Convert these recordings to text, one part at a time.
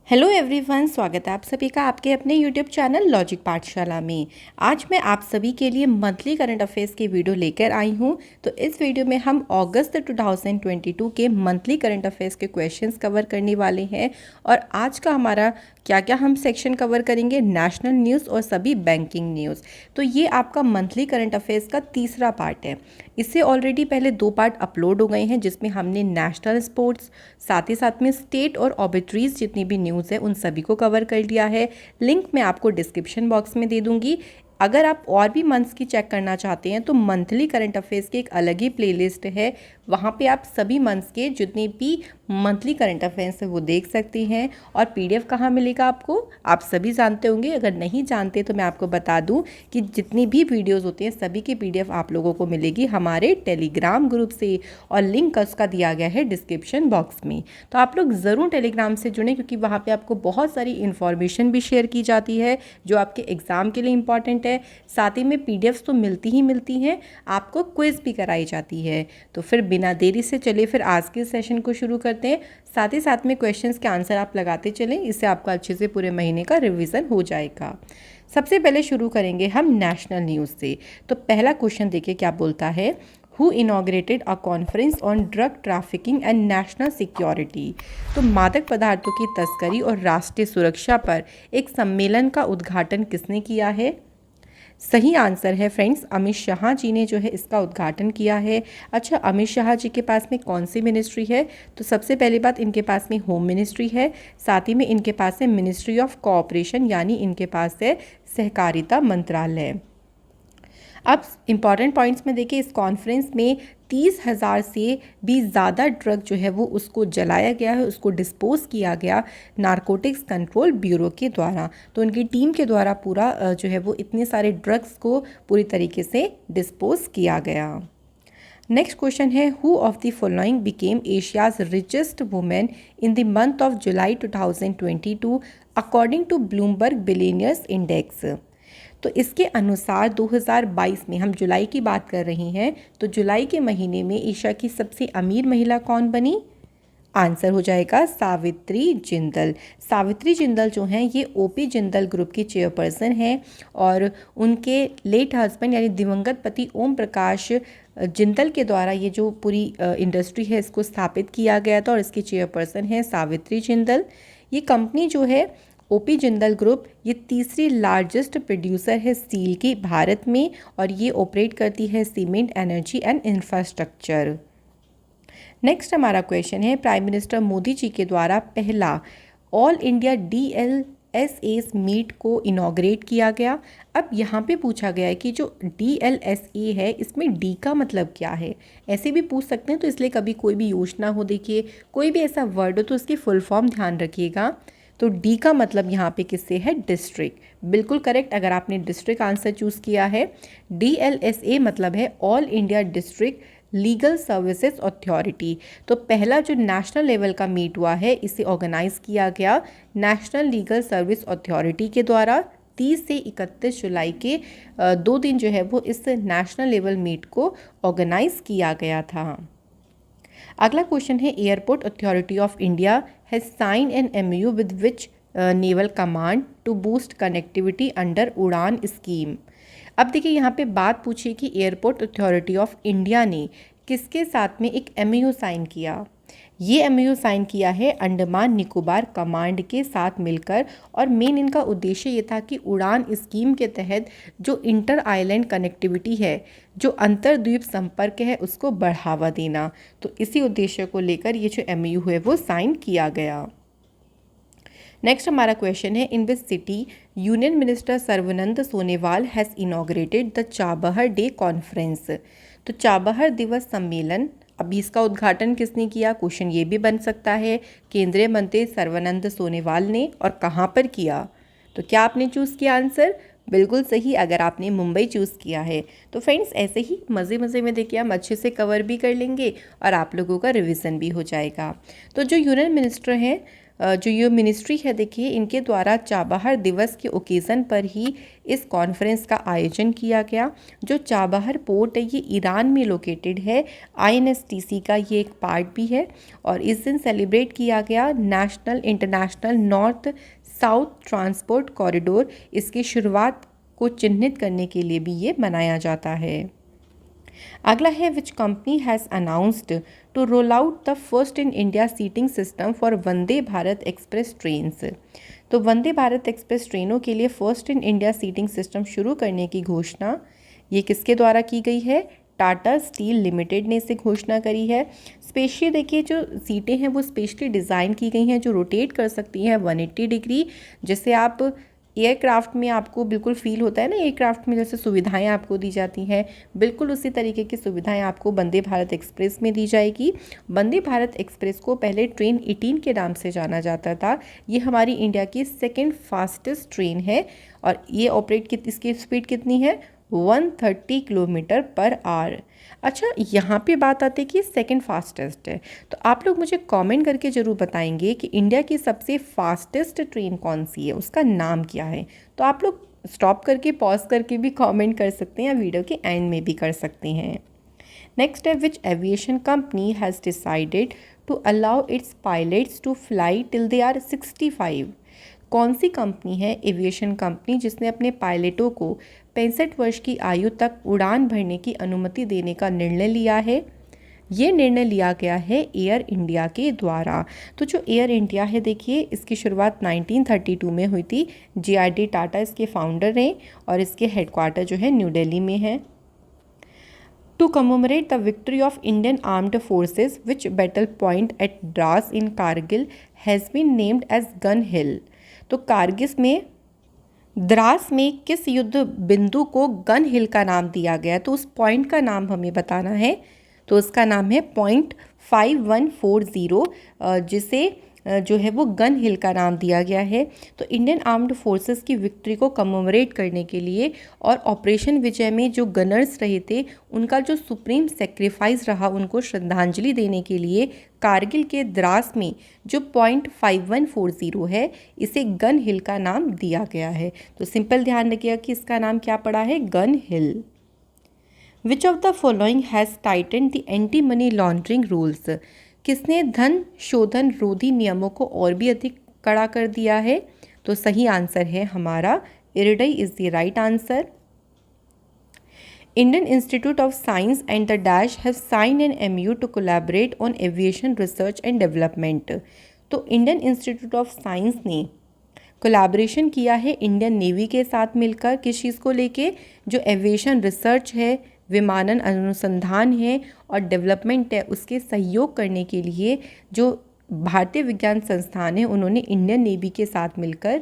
Hello everyone, स्वागत है आप सभी का आपके अपने यूट्यूब चैनल लॉजिक पाठशाला में। आज मैं आप सभी के लिए मंथली करंट अफेयर्स की वीडियो लेकर आई हूं। तो इस वीडियो में हम अगस्त 2022 के मंथली करंट अफेयर्स के क्वेश्चंस कवर करने वाले हैं। और आज का हमारा क्या क्या हम सेक्शन कवर करेंगे, नेशनल न्यूज़ और सभी बैंकिंग न्यूज़। तो ये आपका मंथली करंट अफेयर्स का तीसरा पार्ट है। इससे ऑलरेडी पहले 2 पार्ट अपलोड हो गए हैं, जिसमें हमने नेशनल स्पोर्ट्स, साथ ही साथ में स्टेट और ऑर्बिटरीज जितनी भी न्यूज़ है उन सभी को कवर कर लिया है। लिंक मैं आपको डिस्क्रिप्शन बॉक्स में दे दूंगी। अगर आप और भी मंथ्स की चेक करना चाहते हैं तो मंथली करंट अफेयर्स की एक अलग ही प्लेलिस्ट है, वहाँ पे आप सभी मंथ्स के जितने भी मंथली करंट अफेयर्स है वो देख सकते हैं। और पीडीएफ कहाँ मिलेगा आपको, आप सभी जानते होंगे। अगर नहीं जानते तो मैं आपको बता दूं कि जितनी भी वीडियोस होती हैं सभी की पीडीएफ आप लोगों को मिलेगी हमारे टेलीग्राम ग्रुप से, और लिंक उसका दिया गया है डिस्क्रिप्शन बॉक्स में। तो आप लोग ज़रूर टेलीग्राम से जुड़ें, क्योंकि वहाँ पे आपको बहुत सारी इन्फॉर्मेशन भी शेयर की जाती है जो आपके एग्ज़ाम के लिए इम्पॉर्टेंट है। साथ ही में पीडीएफ्स तो मिलती ही मिलती हैं, आपको क्विज़ भी कराई जाती है। तो फिर बिना देरी से चलिए फिर आज के सेशन को शुरू करते हैं। साथ ही साथ में क्वेश्चंस के आंसर आप लगाते चलें, इससे आपका अच्छे से पूरे महीने का रिवीजन हो जाएगा। सबसे पहले शुरू करेंगे हम नेशनल न्यूज़ से। तो पहला क्वेश्चन देखिए क्या बोलता है, who inaugurated a conference on drug trafficking and national security. तो मादक पदार्थों की तस्करी और राष्ट्रीय सुरक्षा पर एक सम्मेलन का उद्घाटन किसने किया है? सही आंसर है फ्रेंड्स, अमित शाह जी ने जो है इसका उद्घाटन किया है। अच्छा, अमित शाह जी के पास में कौन सी मिनिस्ट्री है? तो सबसे पहली बात, इनके पास में होम मिनिस्ट्री है। साथ ही में इनके पास है मिनिस्ट्री ऑफ कोऑपरेशन, यानी इनके पास है सहकारिता मंत्रालय। अब इम्पॉर्टेंट पॉइंट्स में देखिए, इस कॉन्फ्रेंस में 30,000 से भी ज़्यादा ड्रग जो है वो उसको जलाया गया है, उसको डिस्पोज किया गया नारकोटिक्स कंट्रोल ब्यूरो के द्वारा। तो उनकी टीम के द्वारा पूरा जो है वो इतने सारे ड्रग्स को पूरी तरीके से डिस्पोज किया गया। नेक्स्ट क्वेश्चन है, who of the following became Asia's richest women in the month of July 2022 according to Bloomberg billionaires index. तो इसके अनुसार 2022 में, हम जुलाई की बात कर रही हैं, तो जुलाई के महीने में एशिया की सबसे अमीर महिला कौन बनी? आंसर हो जाएगा सावित्री जिंदल। सावित्री जिंदल जो हैं ये ओपी जिंदल ग्रुप की चेयरपर्सन हैं, और उनके लेट हस्बैंड यानी दिवंगत पति ओम प्रकाश जिंदल के द्वारा ये जो पूरी इंडस्ट्री है इसको स्थापित किया गया था, और इसकी चेयरपर्सन है सावित्री जिंदल। ये कंपनी जो है ओपी जिंदल ग्रुप, ये तीसरी लार्जेस्ट प्रोड्यूसर है स्टील की भारत में, और ये ऑपरेट करती है cement, energy and infrastructure. Next हमारा क्वेश्चन है, प्राइम मिनिस्टर मोदी जी के द्वारा पहला ऑल इंडिया DLSA मीट को इनॉग्रेट किया गया। अब यहाँ पे पूछा गया है कि जो DLSA है इसमें डी का मतलब क्या है, ऐसे भी पूछ सकते हैं। तो इसलिए कभी कोई भी योजना हो, देखिए कोई भी ऐसा वर्ड हो तो उसकी फुल फॉर्म ध्यान रखिएगा। तो डी का मतलब यहाँ पे किससे है? डिस्ट्रिक्ट। बिल्कुल करेक्ट, अगर आपने डिस्ट्रिक्ट आंसर चूज़ किया है। DLSA मतलब है all India district legal services authority. तो पहला जो नेशनल लेवल का मीट हुआ है इसे ऑर्गेनाइज किया गया नेशनल लीगल सर्विस अथॉरिटी के द्वारा। 30 से 31 जुलाई के 2 दिन जो है वो इस नेशनल लेवल मीट को ऑर्गेनाइज किया गया था। अगला क्वेश्चन है, airport authority of India has sign an MOU with which naval command to boost connectivity under Udan scheme. अब देखिए यहाँ पे बात पूछी कि एयरपोर्ट अथॉरिटी ऑफ इंडिया ने किसके साथ में एक MOU साइन किया। ये MOU साइन किया है अंडमान निकोबार कमांड के साथ मिलकर, और मेन इनका उद्देश्य ये था कि उड़ान स्कीम के तहत जो इंटर आइलैंड कनेक्टिविटी है, जो अंतर्द्वीप संपर्क है, उसको बढ़ावा देना। तो इसी उद्देश्य को लेकर ये जो MOU है वो साइन किया गया। नेक्स्ट हमारा क्वेश्चन है, in which city union minister Sarbananda Sonowal has inaugurated the Chabahar day conference. तो चाबहार दिवस सम्मेलन, अभी इसका उद्घाटन किसने किया? क्वेश्चन ये भी बन सकता है, केंद्रीय मंत्री सर्बानंद सोनोवाल ने, और कहाँ पर किया? तो क्या आपने चूज़ किया आंसर? बिल्कुल सही, अगर आपने मुंबई चूज़ किया है। तो फ्रेंड्स ऐसे ही मज़े मज़े में देखिए हम अच्छे से कवर भी कर लेंगे और आप लोगों का रिवीजन भी हो जाएगा। तो जो यूनियन मिनिस्टर हैं जो ये मिनिस्ट्री है देखिए, इनके द्वारा चाबहार दिवस के ओकेज़न पर ही इस कॉन्फ्रेंस का आयोजन किया गया। जो चाबहार पोर्ट है ये ईरान में लोकेटेड है, INSTC का ये एक पार्ट भी है। और इस दिन सेलिब्रेट किया गया national international north south transport corridor. इसकी शुरुआत को चिन्हित करने के लिए भी ये मनाया जाता है। अगला है which company has announced to roll out the first in India seating system for Vande Bharat express trains. तो वंदे भारत एक्सप्रेस ट्रेनों के लिए first in India seating system शुरू करने की घोषणा ये किसके द्वारा की गई है? टाटा स्टील लिमिटेड ने इसे घोषणा करी है। स्पेशली देखिए, जो सीटें हैं वो स्पेशली डिज़ाइन की गई हैं जो रोटेट कर सकती हैं 180 डिग्री। जैसे आप एयरक्राफ्ट में आपको बिल्कुल फील होता है ना, एयरक्राफ्ट में जैसे सुविधाएं आपको दी जाती हैं, बिल्कुल उसी तरीके की सुविधाएं आपको वंदे भारत एक्सप्रेस में दी जाएगी। वंदे भारत एक्सप्रेस को पहले ट्रेन 18 के नाम से जाना जाता था। ये हमारी इंडिया की सेकेंड फास्टेस्ट ट्रेन है और ये ऑपरेट इसकी स्पीड कितनी है? 130 किलोमीटर पर आवर। अच्छा, यहाँ पे बात आती है कि सेकंड फास्टेस्ट है, तो आप लोग मुझे कमेंट करके ज़रूर बताएंगे कि इंडिया की सबसे फास्टेस्ट ट्रेन कौन सी है, उसका नाम क्या है। तो आप लोग स्टॉप करके पॉज करके भी कमेंट कर सकते हैं या वीडियो के एंड में भी कर सकते हैं। नेक्स्ट है which aviation company has decided to allow its pilots to fly till they are 65। कौन सी कंपनी है एविएशन कंपनी जिसने अपने पायलटों को 65 वर्ष की आयु तक उड़ान भरने की अनुमति देने का निर्णय लिया है? ये निर्णय लिया गया है एयर इंडिया के द्वारा। तो जो एयर इंडिया है देखिए, इसकी शुरुआत 1932 में हुई थी। JRD टाटा इसके फाउंडर हैं और इसके हेडक्वार्टर जो है न्यू दिल्ली में है। To commemorate the victory of Indian armed forces which battle point at Dras in Kargil has been named as gun hill. तो कारगिल में द्रास में किस युद्ध बिंदु को गन हिल का नाम दिया गया? तो उस पॉइंट का नाम हमें बताना है। तो उसका नाम है पॉइंट 5140, जिसे जो है वो गन हिल का नाम दिया गया है। तो इंडियन आर्म्ड फोर्सेस की विक्ट्री को कमोमरेट करने के लिए और ऑपरेशन विजय में जो गनर्स रहे थे उनका जो सुप्रीम सेक्रीफाइस रहा, उनको श्रद्धांजलि देने के लिए कारगिल के द्रास में जो पॉइंट 5140 है, इसे गन हिल का नाम दिया गया है। तो सिंपल ध्यान रखिएगा कि इसका नाम क्या पड़ा है? Gun hill. Which of the following has Titan the anti money laundering rules. किसने धन शोधन रोधी नियमों को और भी अधिक कड़ा कर दिया है? तो सही आंसर है हमारा IRDAI is the right answer. Indian institute of science and the dash have sign an MOU to collaborate on aviation research and development. तो इंडियन इंस्टीट्यूट ऑफ साइंस ने कोलैबोरेशन किया है इंडियन नेवी के साथ मिलकर। किस चीज़ को लेके? जो एविएशन रिसर्च है, विमानन अनुसंधान है और डेवलपमेंट है, उसके सहयोग करने के लिए जो भारतीय विज्ञान संस्थान है उन्होंने इंडियन नेवी के साथ मिलकर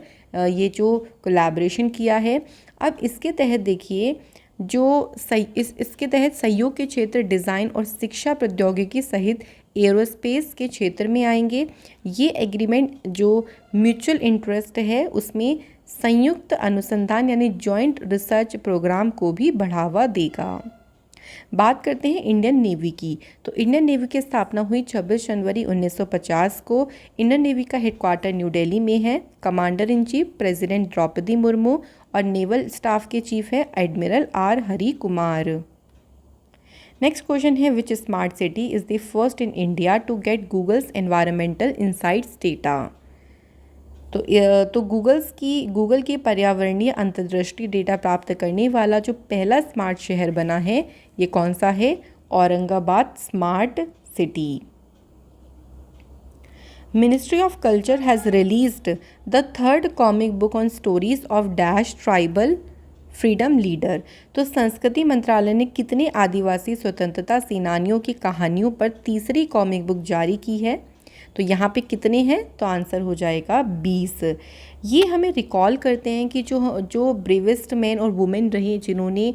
ये जो कोलैबोरेशन किया है। अब इसके तहत देखिए, इसके तहत सहयोग के क्षेत्र डिज़ाइन और शिक्षा प्रौद्योगिकी सहित एरोस्पेस के क्षेत्र में आएंगे। ये एग्रीमेंट जो म्यूचुअल इंटरेस्ट है उसमें संयुक्त अनुसंधान यानी जॉइंट रिसर्च प्रोग्राम को भी बढ़ावा देगा। बात करते हैं इंडियन नेवी की। तो इंडियन नेवी की स्थापना हुई 26 जनवरी 1950 को। इंडियन नेवी का हेडक्वार्टर न्यू दिल्ली में है। Commander in chief president Draupadi Murmu और नेवल स्टाफ के चीफ है admiral R Hari Kumar. Next question है which smart city is the first in India to get Google's environmental insights data. तो गूगल की पर्यावरणीय अंतर्दृष्टि डेटा प्राप्त करने वाला जो पहला स्मार्ट शहर बना है, ये कौन सा है? Aurangabad smart city. Ministry of culture has released the 3rd comic book on stories of dash tribal freedom leader. तो संस्कृति मंत्रालय ने कितने आदिवासी स्वतंत्रता सेनानियों की कहानियों पर तीसरी कॉमिक बुक जारी की है? तो यहाँ पे कितने हैं? तो आंसर हो जाएगा 20। ये हमें रिकॉल करते हैं कि जो ब्रेवेस्ट मैन और वुमेन रहे, जिन्होंने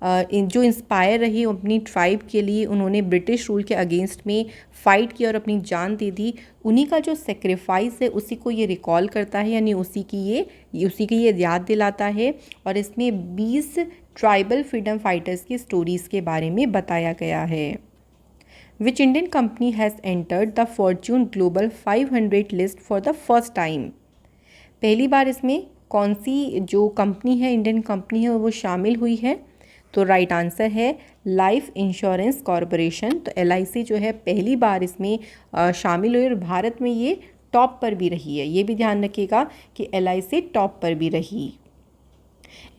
जो इंस्पायर रही अपनी ट्राइब के लिए, उन्होंने ब्रिटिश रूल के अगेंस्ट में फ़ाइट किया और अपनी जान दे दी, उन्हीं का जो सेक्रीफाइस है उसी को ये रिकॉल करता है, यानी उसी की ये याद दिलाता है। और इसमें 20 ट्राइबल फ्रीडम फाइटर्स की स्टोरीज़ के बारे में बताया गया है। Which Indian company has entered the Fortune global 500 list for the first time. पहली बार इसमें कौन सी जो कंपनी है, इंडियन कंपनी है, वो शामिल हुई है? तो राइट आंसर है लाइफ इंश्योरेंस कॉरपोरेशन। तो LIC जो है पहली बार इसमें शामिल हुई और भारत में ये टॉप पर भी रही है। ये भी ध्यान रखिएगा कि LIC टॉप पर भी रही।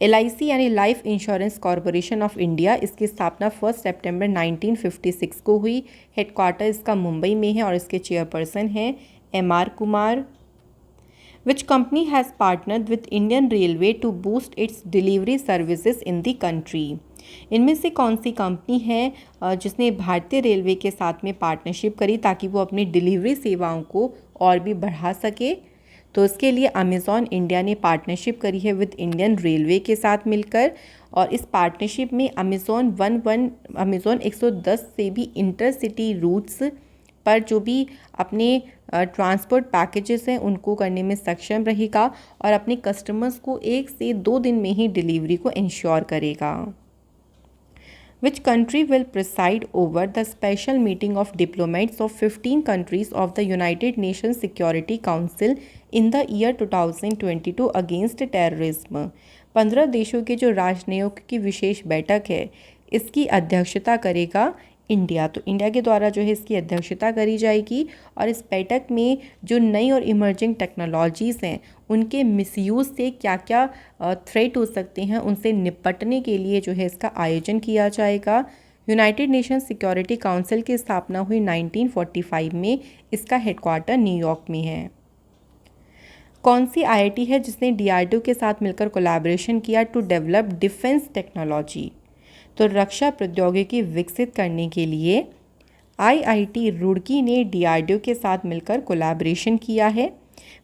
LIC यानी life insurance corporation of India, इसकी स्थापना 1 सितंबर 1956 को हुई। हेडक्वार्टर इसका मुंबई में है और इसके चेयरपर्सन हैं MR Kumar. Which company has partnered with Indian Railway to boost its delivery services in the country? इनमें से कौन सी कंपनी है जिसने भारतीय रेलवे के साथ में पार्टनरशिप करी ताकि वो अपनी डिलीवरी सेवाओं को और भी बढ़ा सके? तो इसके लिए अमेज़ॉन इंडिया ने पार्टनरशिप करी है विद इंडियन रेलवे के साथ मिलकर। और इस पार्टनरशिप में अमेज़ॉन 110 से भी इंटरसिटी रूट्स पर जो भी अपने ट्रांसपोर्ट पैकेजेस हैं उनको करने में सक्षम रहेगा और अपने कस्टमर्स को 1 से 2 दिन में ही डिलीवरी को इंश्योर करेगा। Which country will preside over the special meeting of diplomats of 15 countries of the United Nations Security Council in the year 2022 against terrorism? 15 देशों के जो राजनयिकों की विशेष बैठक है इसकी अध्यक्षता करेगा इंडिया। तो इंडिया के द्वारा जो है इसकी अध्यक्षता करी जाएगी और इस बैठक में जो नई और इमर्जिंग टेक्नोलॉजीज़ हैं उनके मिसयूज़ से क्या क्या थ्रेट हो सकते हैं उनसे निपटने के लिए जो है इसका आयोजन किया जाएगा। यूनाइटेड नेशन सिक्योरिटी काउंसिल की स्थापना हुई 1945 में। इसका हेडक्वार्टर न्यूयॉर्क में है। कौन सी IIT है जिसने DRDO के साथ मिलकर कोलैबोरेशन किया टू डेवलप डिफेंस टेक्नोलॉजी? तो रक्षा प्रौद्योगिकी विकसित करने के लिए IIT रुड़की ने DRDO के साथ मिलकर कोलैबोरेशन किया है।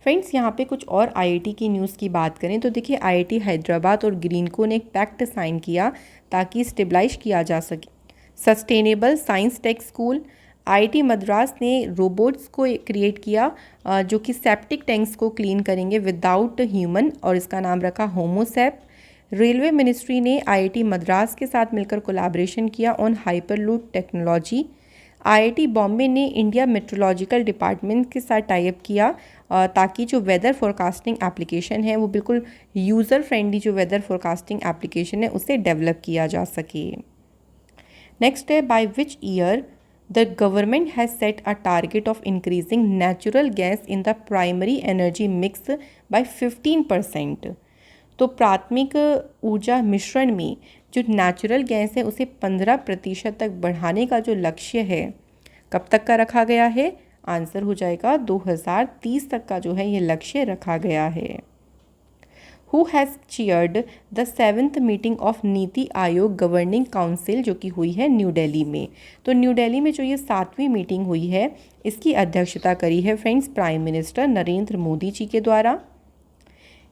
फ्रेंड्स, यहाँ पे कुछ और IIT की न्यूज़ की बात करें तो देखिए IIT हैदराबाद और ग्रीनको ने एक पैक्ट साइन किया ताकि स्टेबलाइज किया जा सके sustainable science tech school. IIT Madras ने रोबोट्स को क्रिएट किया जो कि सेप्टिक टैंक्स को क्लीन करेंगे विदाउट ह्यूमन और इसका नाम रखा होमोसेप। रेलवे मिनिस्ट्री ने IIT मद्रास के साथ मिलकर कोलैबोरेशन किया on hyperloop technology. IIT Bombay ने इंडिया मेट्रोलॉजिकल डिपार्टमेंट के साथ टाई अप किया ताकि जो वेदर फोरकास्टिंग एप्लीकेशन है वो बिल्कुल यूज़र फ्रेंडली जो वेदर फोरकास्टिंग एप्लीकेशन है उसे डेवलप किया जा सके। नेक्स्ट है bye which year the government has set a target of increasing natural gas in the primary energy mix by 15%। तो प्राथमिक ऊर्जा मिश्रण में जो नेचुरल गैस है उसे 15% तक बढ़ाने का जो लक्ष्य है कब तक का रखा गया है? आंसर हो जाएगा 2030 तक का जो है ये लक्ष्य रखा गया है। Who has chaired the 7th meeting of NITI Aayog governing council जो कि हुई है न्यू दिल्ली में? तो न्यू दिल्ली में जो ये 7वीं मीटिंग हुई है इसकी अध्यक्षता करी है friends prime minister Narendra Modi ji के द्वारा।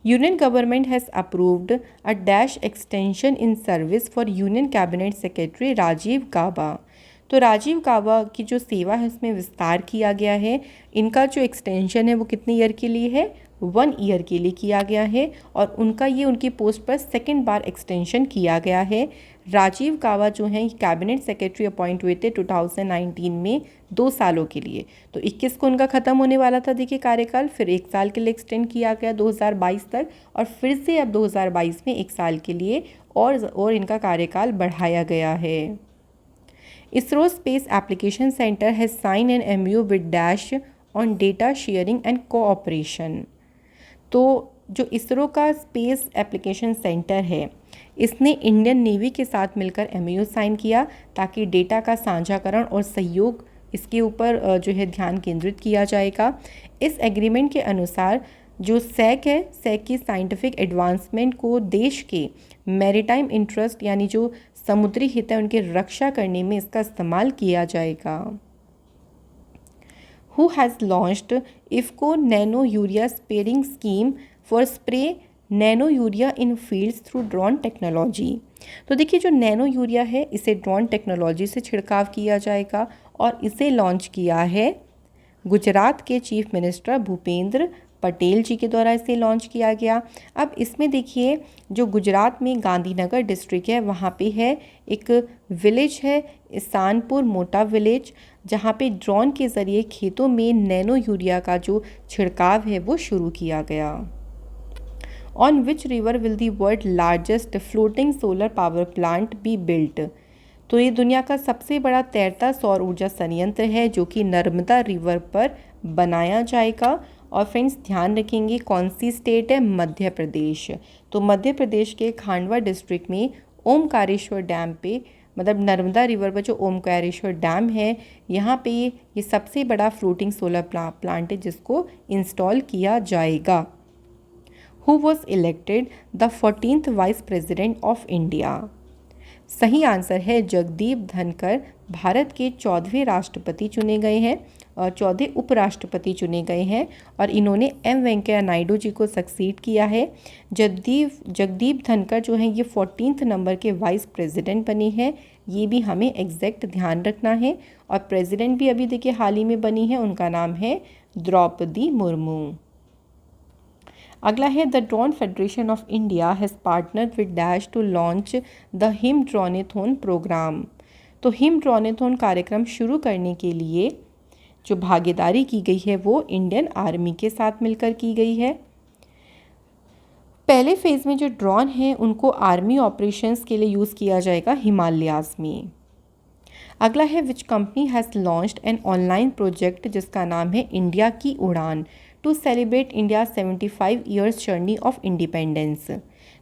Union government has approved a dash extension in service for union cabinet secretary Rajiv Gauba. तो राजीव गाबा की जो सेवा है उसमें विस्तार किया गया है। इनका जो एक्सटेंशन है वो कितने ईयर के लिए है? 1 ईयर के लिए किया गया है और उनका ये उनकी पोस्ट पर सेकेंड बार एक्सटेंशन किया गया है। राजीव गाबा जो हैं कैबिनेट सेक्रेटरी अपॉइंट हुए थे 2019 में 2 सालों के लिए। तो 21 को उनका ख़त्म होने वाला था देखिए कार्यकाल, फिर 1 साल के लिए एक्सटेंड किया गया 2022 तक और फिर से अब 2022 में 1 साल के लिए और इनका कार्यकाल बढ़ाया गया है। ISRO space application centre has sign an MOU with dash on data sharing and cooperation. तो जो इसरो का स्पेस एप्लीकेशन सेंटर है इसने इंडियन नेवी के साथ मिलकर MOU साइन किया ताकि डेटा का साझाकरण और सहयोग इसके ऊपर जो है ध्यान केंद्रित किया जाएगा। इस एग्रीमेंट के अनुसार जो SEC है, SEC की साइंटिफिक एडवांसमेंट को देश के मैरीटाइम इंटरेस्ट यानी जो समुद्री हित है उनकी रक्षा करने में इसका इस्तेमाल किया जाएगा। Who has launched IFFCO nano urea sparing scheme for spray nano urea in fields through drone technology. तो देखिए जो नैनो यूरिया है इसे ड्रोन टेक्नोलॉजी से छिड़काव किया जाएगा और इसे लॉन्च किया है गुजरात के चीफ मिनिस्टर भूपेंद्र पटेल जी के द्वारा इसे लॉन्च किया गया। अब इसमें देखिए जो गुजरात में गांधीनगर डिस्ट्रिक्ट है वहाँ पे है एक विलेज है इसानपुर मोटा विलेज, जहाँ पे ड्रोन के ज़रिए खेतों में नैनो यूरिया का जो छिड़काव है वो शुरू किया गया। On which river will the world largest floating solar power plant be built. तो ये दुनिया का सबसे बड़ा तैरता सौर ऊर्जा संयंत्र है जो कि नर्मदा रिवर पर बनाया जाएगा। और फ्रेंड्स ध्यान रखेंगे कौन सी स्टेट है, मध्य प्रदेश। तो मध्य प्रदेश के खांडवा डिस्ट्रिक्ट में ओमकारेश्वर डैम पे, मतलब नर्मदा रिवर पर जो ओमकारेश्वर डैम है यहाँ पे ये सबसे बड़ा फ्लोटिंग सोलर प्लांट है जिसको इंस्टॉल किया जाएगा। Who was elected the 14th Vice President of India? सही आंसर है जगदीप धनखड़ भारत के 14वें राष्ट्रपति चुने गए हैं और 14वें उपराष्ट्रपति चुने गए हैं और इन्होंने एम वेंकैया नायडू जी को सक्सीड किया है। जगदीप धनखड़ जो हैं ये 14th नंबर के वाइस प्रेसिडेंट बने हैं, ये भी हमें एग्जैक्ट ध्यान रखना है। और प्रेसिडेंट भी अभी देखिए हाल ही में बनी है, उनका नाम है द्रौपदी मुर्मू। अगला है the drone federation of India has partnered with dash to launch the Him droneathon programme. तो हिम ड्रोनेथोन कार्यक्रम शुरू करने के लिए जो भागीदारी की गई है वो इंडियन आर्मी के साथ मिलकर की गई है। पहले फेज़ में जो ड्रोन हैं उनको आर्मी ऑपरेशंस के लिए यूज़ किया जाएगा हिमालयाज़ में। अगला है which company has launched an online project जिसका नाम है India ki Udaan to celebrate India 75 years journey of independence.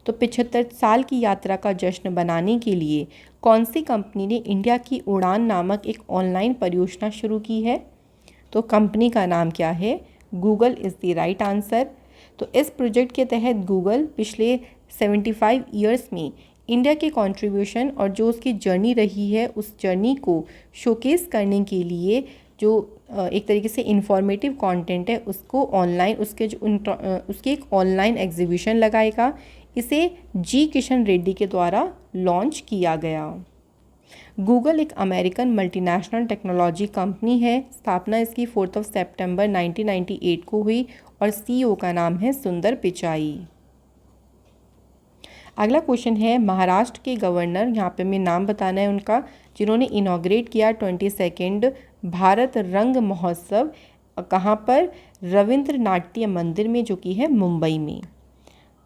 तो 75 साल की यात्रा का जश्न बनाने के लिए कौन सी कंपनी ने इंडिया की उड़ान नामक एक ऑनलाइन परियोजना शुरू की है? तो कंपनी का नाम क्या है? Google is the right answer. तो इस प्रोजेक्ट के तहत गूगल पिछले 75 ईयर्स में इंडिया के कंट्रीब्यूशन और जो उसकी जर्नी रही है उस जर्नी को शोकेस करने के लिए जो एक तरीके से इंफॉर्मेटिव कंटेंट है उसको ऑनलाइन उसके एक ऑनलाइन एग्जीबिशन लगाएगा। इसे जी किशन रेड्डी के द्वारा लॉन्च किया गया। गूगल एक अमेरिकन मल्टीनेशनल टेक्नोलॉजी कंपनी है। स्थापना इसकी 4 सितंबर 1998 को हुई और सीईओ का नाम है सुंदर पिचाई। अगला क्वेश्चन है महाराष्ट्र के गवर्नर, यहाँ पे हमें नाम बताना है उनका, जिन्होंने इनॉग्रेट किया 22 भारत रंग महोत्सव कहाँ पर? रविंद्र नाट्य मंदिर में जो कि है मुंबई में।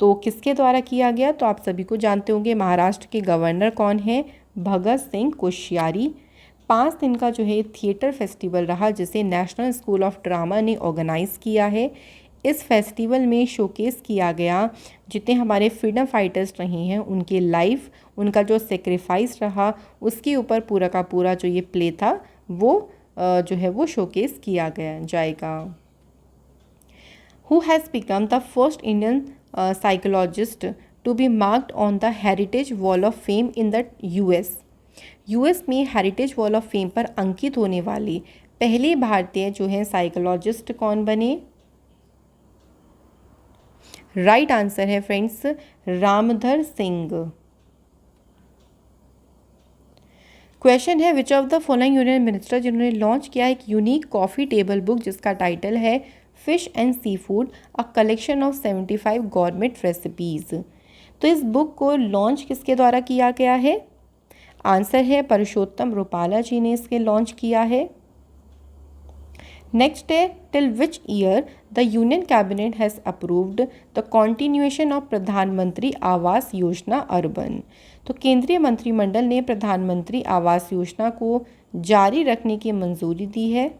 तो किसके द्वारा किया गया? तो आप सभी को जानते होंगे महाराष्ट्र के गवर्नर कौन है? भगत सिंह कोश्यारी। 5 दिन का जो है थिएटर फेस्टिवल रहा जिसे नेशनल स्कूल ऑफ ड्रामा ने ऑर्गेनाइज़ किया है। इस फेस्टिवल में शोकेस किया गया जितने हमारे फ्रीडम फाइटर्स रहे हैं उनके लाइफ, उनका जो सेक्रीफाइस रहा उसके ऊपर पूरा का पूरा जो ये प्ले था वो जो है वो शोकेस किया गया जाएगा। Who has become the first Indian psychologist to be marked on the heritage wall of fame in the US में हेरिटेज वॉल ऑफ फेम पर अंकित होने वाले पहले भारतीय जो हैं साइकोलॉजिस्ट कौन बने? राइट आंसर है फ्रेंड्स रामधर सिंह। क्वेश्चन है which of the following union minister जिन्होंने लॉन्च किया एक यूनिक कॉफ़ी टेबल बुक जिसका टाइटल है fish and seafood a collection of 75 government recipes. तो इस बुक को लॉन्च किसके द्वारा किया गया है? आंसर है परषोत्तम रुपाला जी ने इसके लॉन्च किया है। नेक्स्ट है till which year the union cabinet has approved the continuation of प्रधानमंत्री आवास योजना अर्बन। तो केंद्रीय मंत्रिमंडल ने प्रधानमंत्री आवास योजना को जारी रखने की मंजूरी दी है।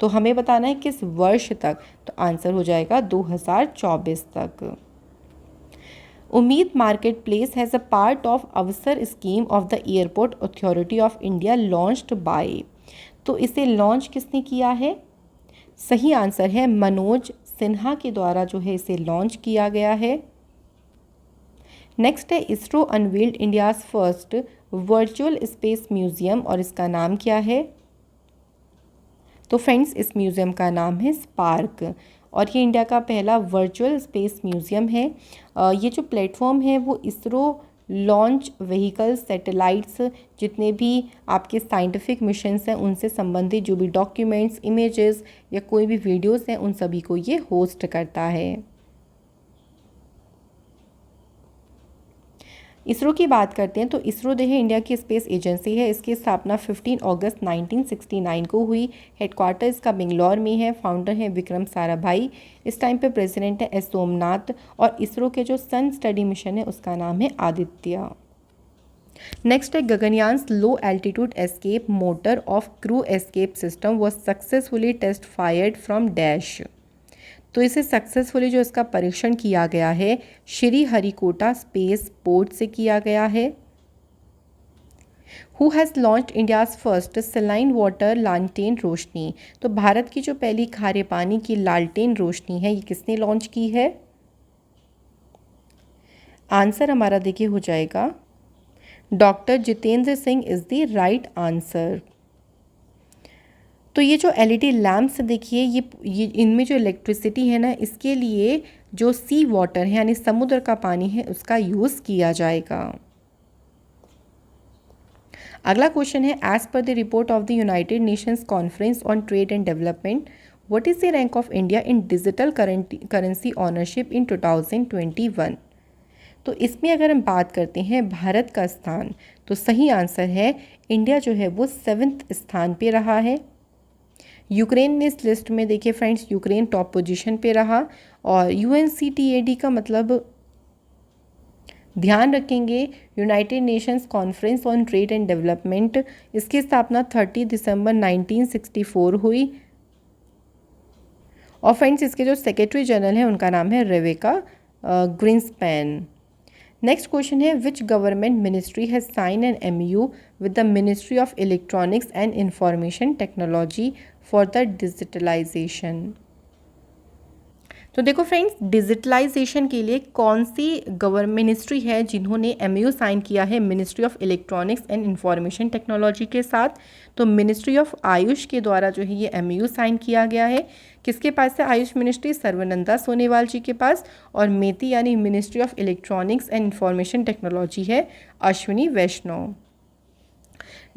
तो हमें बताना है किस वर्ष तक? तो आंसर हो जाएगा 2024 तक। उम्मीद market place has a part of Avsar scheme of the airport authority of India launched by. तो इसे लॉन्च किसने किया है? सही आंसर है मनोज सिन्हा के द्वारा जो है इसे लॉन्च किया गया है। नेक्स्ट है ISRO unveiled India's first virtual space museum और इसका नाम क्या है? तो फ्रेंड्स इस म्यूज़ियम का नाम है स्पार्क और ये इंडिया का पहला वर्चुअल स्पेस म्यूज़ियम है। ये जो प्लेटफॉर्म है वो इसरो लॉन्च व्हीकल्स, सैटेलाइट्स, जितने भी आपके साइंटिफिक मिशंस हैं उनसे संबंधित जो भी डॉक्यूमेंट्स, इमेजेस या कोई भी वीडियोस हैं उन सभी को ये होस्ट करता है। इसरो की बात करते हैं तो इसरो जो है इंडिया की स्पेस एजेंसी है। इसकी स्थापना 15 अगस्त 1969 को हुई। हेडक्वार्टर इसका बेंगलोर में है। फाउंडर है विक्रम साराभाई। इस टाइम पे प्रेसिडेंट है एस सोमनाथ। और इसरो के जो सन स्टडी मिशन है उसका नाम है आदित्य। नेक्स्ट है Gaganyaan low altitude escape motor of crew escape system was successfully test fired from dash. तो इसे सक्सेसफुली जो इसका परीक्षण किया गया है श्री हरिकोटा स्पेस पोर्ट से किया गया है। Who has launched India's first saline water लालटेन रोशनी। तो भारत की जो पहली खारे पानी की लालटेन रोशनी है ये किसने लॉन्च की है? आंसर हमारा देखिए हो जाएगा doctor Jitendra Singh is the right answer. तो ये जो एलईडी लैम्प्स देखिए ये इनमें जो इलेक्ट्रिसिटी है ना इसके लिए जो सी वाटर है यानी समुद्र का पानी है उसका यूज़ किया जाएगा। अगला क्वेश्चन है as per the report of the United Nations conference on trade and development what is the rank of India in digital currency ownership in 2021। तो इसमें अगर हम बात करते हैं भारत का स्थान तो सही आंसर है इंडिया जो है वो 7वें स्थान पे रहा है। यूक्रेन ने इस लिस्ट में देखिए फ्रेंड्स यूक्रेन टॉप पोजीशन पे रहा। और यूएनसीटीएडी का मतलब ध्यान रखेंगे United Nations conference on trade and development. इसकी स्थापना 30 दिसंबर 1964 हुई। और फ्रेंड्स इसके जो सेक्रेटरी जनरल हैं उनका नाम है रेवेका ग्रिन्सपैन। नेक्स्ट क्वेश्चन है which government ministry has sign an MOU with the ministry of electronics and information technology for the digitalisation. तो देखो फ्रेंड्स डिजिटलाइजेशन के लिए कौन सी गवर्नमेंट मिनिस्ट्री है जिन्होंने MOU साइन किया है ministry of electronics and information technology के साथ? तो मिनिस्ट्री ऑफ आयुष के द्वारा जो है ये MOU साइन किया गया है। किसके पास है आयुष मिनिस्ट्री? सर्बानंद सोनोवाल जी के पास। और मेती यानी ministry of electronics and information technology है Ashwini Vaishnaw.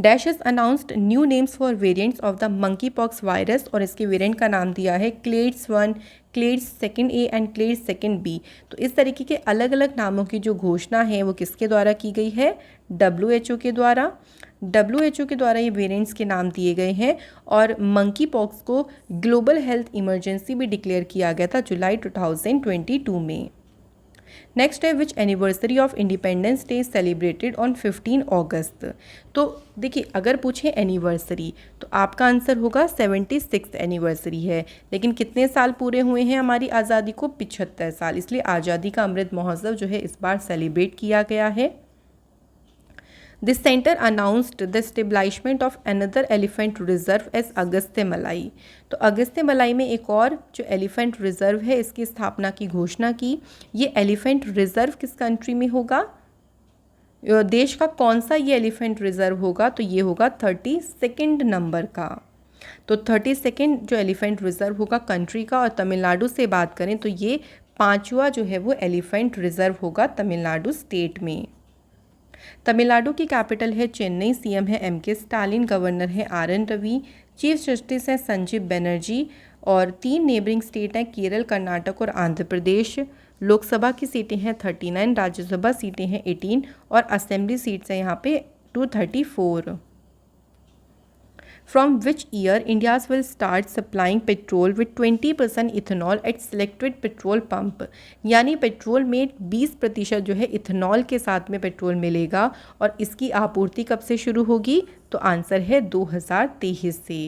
Dash is announced new names for variants of the monkeypox virus और इसके वेरिएंट का नाम दिया है clades 1, clades 2A and clades 2B। तो इस तरीके के अलग अलग नामों की जो घोषणा है वो किसके द्वारा की गई है? WHO के द्वारा। WHO के द्वारा ये वेरिएंट्स के नाम दिए गए हैं। और मंकी पॉक्स को ग्लोबल हेल्थ इमरजेंसी भी डिक्लेयर किया गया था जुलाई 2022 में। नेक्स्ट है which anniversary of independence day celebrated on 15 अगस्त। तो देखिए अगर पूछे एनिवर्सरी तो आपका आंसर होगा 76th एनिवर्सरी है। लेकिन कितने साल पूरे हुए हैं हमारी आज़ादी को? 75 साल। इसलिए आज़ादी का अमृत महोत्सव जो है इस बार सेलिब्रेट किया गया है। This centre announced the establishment of another elephant reserve as Agastya Malai. तो अगस्त्य मलाई में एक और जो एलिफेंट रिजर्व है इसकी स्थापना की घोषणा की। ये एलिफेंट रिजर्व किस कंट्री में होगा? देश का कौन सा ये एलिफेंट रिजर्व होगा? तो ये होगा 32nd नंबर का। तो 32nd जो एलिफेंट रिजर्व होगा कंट्री का। और तमिलनाडु से बात करें तो ये 5वां जो है वो एलिफेंट रिजर्व होगा तमिलनाडु स्टेट में। तमिलनाडु की कैपिटल है चेन्नई। CM है MK स्टालिन। गवर्नर है RN रवि। चीफ जस्टिस है संजीव बनर्जी। और 3 नेबरिंग स्टेट हैं केरल, कर्नाटक और आंध्र प्रदेश। लोकसभा की सीटें हैं 39, राज्यसभा सीटें हैं 18 और असेंबली सीट्स हैं यहाँ पे 234। From which year India's will start supplying petrol with 20% ethanol at selected petrol pump। यानी पेट्रोल में 20% जो है इथेनॉल के साथ में पेट्रोल मिलेगा। और इसकी आपूर्ति कब से शुरू होगी? तो आंसर है 2023 से।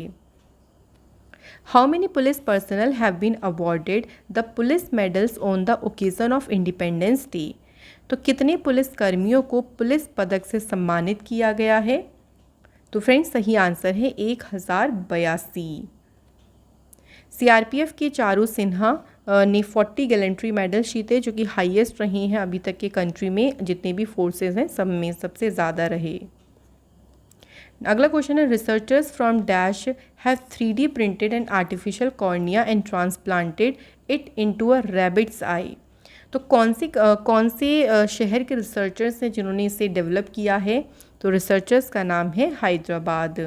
How many police personnel have been awarded the police medals on the occasion of Independence Day? तो कितने पुलिस कर्मियों को पुलिस पदक से सम्मानित किया गया है? तो फ्रेंड्स सही आंसर है 1082। CRPF के चारू सिन्हा ने 40 गैलेंट्री मेडल जीते जो कि हाईएस्ट रहे हैं अभी तक के कंट्री में। जितने भी फोर्सेस हैं सब में सबसे ज़्यादा रहे। अगला क्वेश्चन है researchers from dash have 3D printed an artificial cornea and transplanted it into a rabbit's eye. तो कौन से शहर के रिसर्चर्स हैं जिन्होंने इसे डेवलप किया है? तो रिसर्चर्स का नाम है हैदराबाद।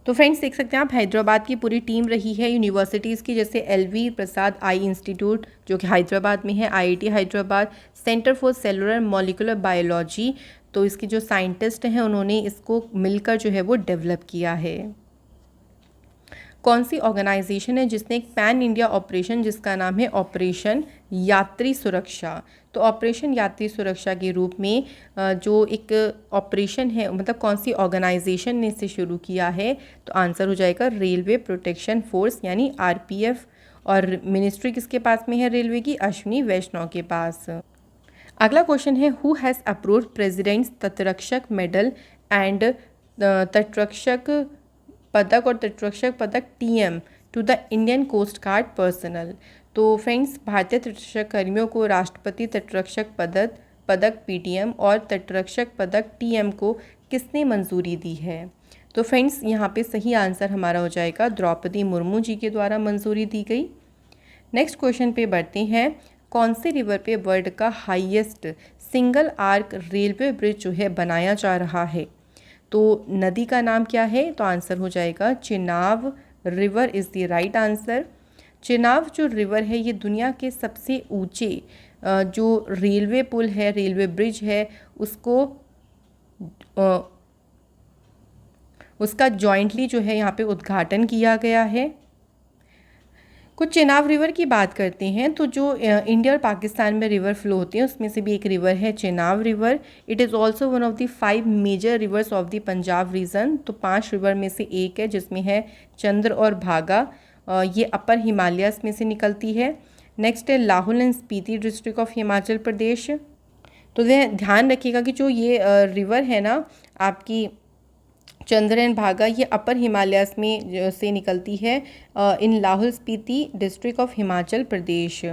तो फ्रेंड्स देख सकते हैं आप, हैदराबाद की पूरी टीम रही है यूनिवर्सिटीज़ की, जैसे एलवी प्रसाद आई इंस्टीट्यूट जो कि हैदराबाद में है, IIT Hyderabad, centre for cellular molecular biology. तो इसके जो साइंटिस्ट हैं उन्होंने इसको मिलकर जो है वो डेवलप किया है। कौन सी ऑर्गेनाइजेशन है जिसने एक पैन इंडिया ऑपरेशन जिसका नाम है ऑपरेशन यात्री सुरक्षा? तो ऑपरेशन यात्री सुरक्षा के रूप में जो एक ऑपरेशन है, मतलब कौन सी ऑर्गेनाइजेशन ने इसे शुरू किया है? तो आंसर हो जाएगा रेलवे प्रोटेक्शन फोर्स यानी आरपीएफ। और मिनिस्ट्री किसके पास में है रेलवे की? अश्विनी वैष्णव के पास। अगला क्वेश्चन है हु हैज़ अप्रूव्ड प्रेसिडेंट्स तटरक्षक मेडल एंड तटरक्षक पदक और तटरक्षक पदक TM to the Indian coast guard personnel? तो फ्रेंड्स भारतीय तटरक्षक कर्मियों को राष्ट्रपति तटरक्षक पदक पीटीएम और तटरक्षक पदक टीएम को किसने मंजूरी दी है? तो फ्रेंड्स यहाँ पे सही आंसर हमारा हो जाएगा द्रौपदी मुर्मू जी के द्वारा मंजूरी दी गई। नेक्स्ट क्वेश्चन पे बढ़ते हैं। कौन से रिवर पे वर्ल्ड का highest single arc railway bridge जो है बनाया जा रहा है? तो नदी का नाम क्या है? तो आंसर हो जाएगा Chenab river is the right answer. Chenab जो रिवर है ये दुनिया के सबसे ऊंचे जो रेलवे पुल है, रेलवे ब्रिज है, उसका जॉइंटली जो है यहाँ पे उद्घाटन किया गया है। कुछ चेनाब रिवर की बात करते हैं तो जो इंडिया और पाकिस्तान में रिवर फ्लो होते हैं उसमें से भी एक रिवर है Chenab river. It is also one of the 5 major rivers of the Punjab region. तो 5 रिवर में से एक है जिसमें है चंद्र और भागा, ये अपर हिमालयस में से निकलती है। नेक्स्ट है Lahaul and Spiti district of Himachal Pradesh. तो ध्यान रखिएगा कि जो ये रिवर है ना आपकी चंद्र एंड भागा, ये अपर हिमालयस में से निकलती है in Lahaul Spiti district of Himachal Pradesh.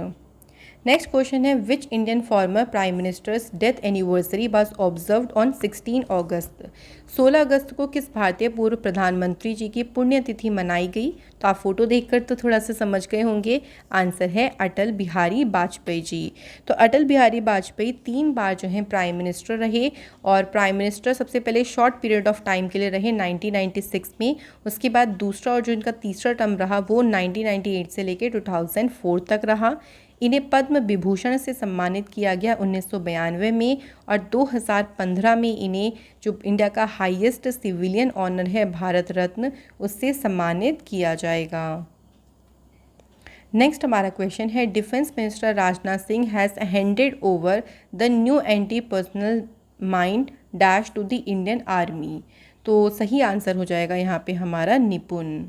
Next question है which Indian former prime minister's death anniversary was observed on 16 अगस्त? 16 अगस्त को किस भारतीय पूर्व प्रधानमंत्री जी की पुण्यतिथि मनाई गई? तो आप फोटो देखकर तो थोड़ा सा समझ गए होंगे, आंसर है अटल बिहारी वाजपेयी जी। तो अटल बिहारी वाजपेयी 3 बार जो है प्राइम मिनिस्टर रहे, और प्राइम मिनिस्टर सबसे पहले शॉर्ट पीरियड ऑफ टाइम के लिए रहे 1996 में, उसके बाद दूसरा और जो इनका तीसरा टर्म रहा वो 1998 से लेकर 2004 तक रहा। इन्हें पद्म विभूषण से सम्मानित किया गया 1992 में, और 2015 में इन्हें जो इंडिया का हाईएस्ट सिविलियन ऑनर है भारत रत्न, उससे सम्मानित किया जाएगा। नेक्स्ट हमारा क्वेश्चन है defence minister Rajnath Singh has handed over the new anti personnel mines dash to the Indian army? तो सही आंसर हो जाएगा यहाँ पे हमारा निपुण।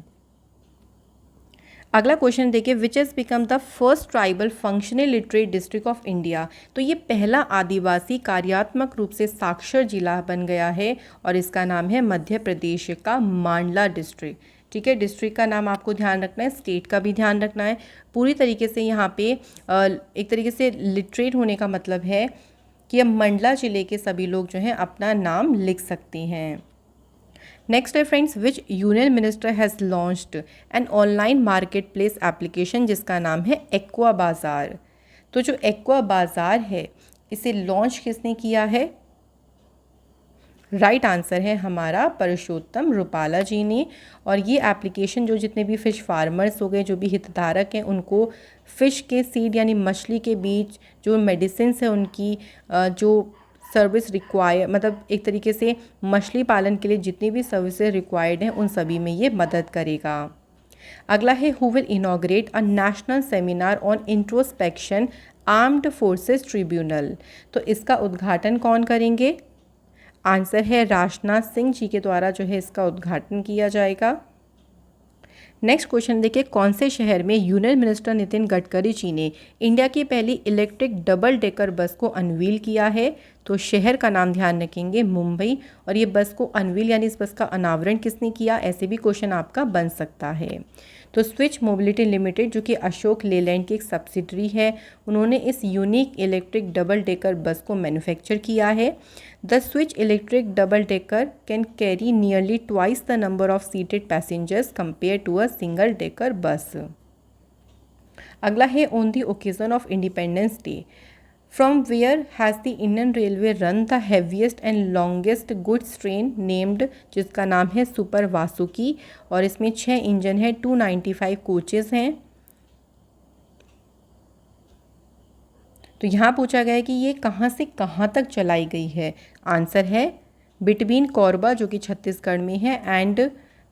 अगला क्वेश्चन देखिए which has become the first tribal functional literate district of India? तो ये पहला आदिवासी कार्यात्मक रूप से साक्षर जिला बन गया है, और इसका नाम है मध्य प्रदेश का मांडला डिस्ट्रिक्ट। ठीक है, डिस्ट्रिक्ट का नाम आपको ध्यान रखना है, स्टेट का भी ध्यान रखना है। पूरी तरीके से यहाँ पे एक तरीके से लिटरेट होने का मतलब है कि अब मंडला ज़िले के सभी लोग जो हैं अपना नाम लिख सकते हैं। नेक्स्ट है friends which union minister has launched an online market place application जिसका नाम है एक्वा बाज़ार? तो जो एक्वा बाज़ार है इसे लॉन्च किसने किया है? राइट आंसर है हमारा परषोत्तम रुपाला जी ने। और ये एप्लीकेशन जो जितने भी फ़िश फार्मर्स हो गए, जो भी हितधारक हैं, उनको फ़िश के सीड यानी मछली के बीज जो मेडिसिन है उनकी जो सर्विस रिक्वायर, मतलब एक तरीके से मछली पालन के लिए जितनी भी सर्विसेज रिक्वायर्ड हैं उन सभी में ये मदद करेगा। अगला है who will inaugurate a national seminar on introspection armed forces tribunal? तो इसका उद्घाटन कौन करेंगे? आंसर है राजनाथ सिंह जी के द्वारा जो है इसका उद्घाटन किया जाएगा। नेक्स्ट क्वेश्चन देखिए कौन से शहर में यूनियन मिनिस्टर नितिन गडकरी जी ने इंडिया की पहली इलेक्ट्रिक डबल डेकर बस को अनवील किया है? तो शहर का नाम ध्यान रखेंगे मुंबई। और ये बस को अनवील यानी इस बस का अनावरण किसने किया, ऐसे भी क्वेश्चन आपका बन सकता है। तो स्विच मोबिलिटी लिमिटेड जो कि अशोक लेलैंड की एक सब्सिडरी है, उन्होंने इस unique electric double decker bus को मैन्युफैक्चर किया है। The switch electric double decker can carry nearly twice the number of seated passengers compare to a single decker bus. अगला है on the occasion of independence day from where has the Indian railway run the heaviest and longest goods train named, जिसका नाम है super Vasuki, और इसमें 6 engine है, 295 coaches हैं। तो यहाँ पूछा गया है कि ये कहाँ से कहाँ तक चलाई गई है। आंसर है बिटवीन कोरबा जो कि छत्तीसगढ़ में है एंड